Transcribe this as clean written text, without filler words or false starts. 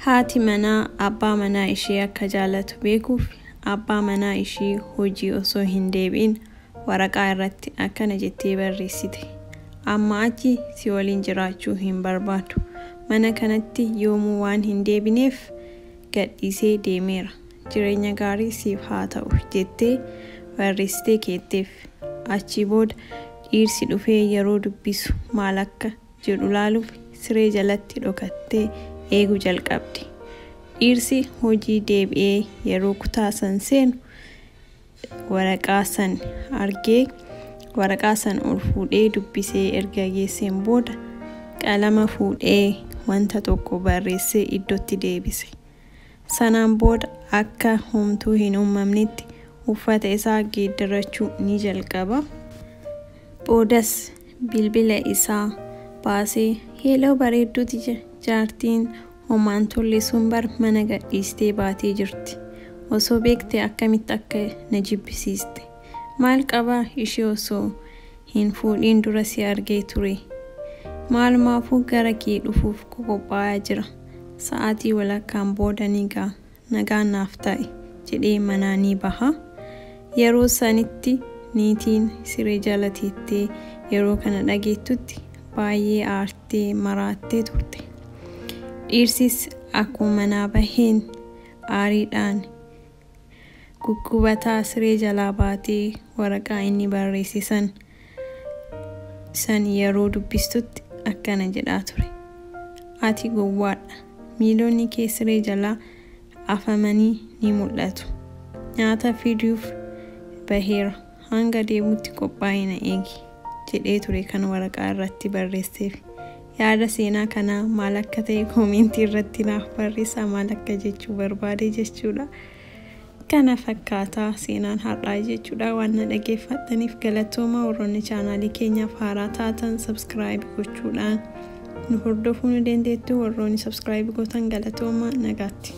Haati manaa abbaa manaa ishee akka jaalatu beekuuf abbaa manaa ishee hojii osoo hin deebiin waraqaa irratti akkana jettee barreessite. Amma achi si waliin jiraachuu hin barbaadu. Mana kanatti yoomuu waan hin deebineef gadhiisee deemeera. Jireenya gaarii siif haa ta'u jettee barreessitee keetteef. Achi booda dhiirsi dhufee yeroo dubbisu maal akka jedhu laaluuf siree jalatti dhokattee eeguu jalqabdi. Dhiirsi hojii deebi'ee yeroo kutaa san seenu waraqaa san argee waraqaa san ol fuudhee dubbisee erga geesseen booda qalama fuudhee wanta tokko barreessee iddootti deebise. Sanaan booda akka homtuu hin uumamnetti uffata isaa geeddarachuu ni jalqaba. Boodas bilbila isaa baasee "Hello bareedduuti jaartiin homaan tolle sun bar mana gadhiistee baatee jirti. Osoo beekte akkamitti akka na jibbisiiste. Maal qabaa ishee osoo hin fuudhiin dura si argee ture. Maalumaafuu gara kee dhufuuf qophaa'aa jira. Sa'aatii walakkaan booda nagaan naaf ta'i" jedhee manaa ni baha. Yeroo sanitti niitiin siree jala teettee yeroo kana dhageettutti baay'ee aartee maraattee turte. Dhiirsis akkuma manaa baheen aariidhaan guggubataa siree jalaa baatee waraqaa inni barreessisan yeroo dubbistutti akkana jedhaa ture. Ati gowwaadha. Miilonni kee siree jalaa afamanii ni mul'atu. Nyaata fiduuf baheera. Hanga deemutti qophaa'ee na eegi jedhee ture kan waraqaa irratti barreesseef. Yaada seenaa kanaa maal akka ta'e koomentii irratti naaf barreessaa. Maal akka jechuu barbaade jechuudha. Kana fakkaataa seenaan har'aa jechuudha. Waan na dhageeffattaniif galatooma. Warroonni chaanaalii keenyaaf haaraa taatan subscribe gochuudhaan nu hordofuu ni dandeettu. Warroonni subscribe gootan galatooma. Nagaatti.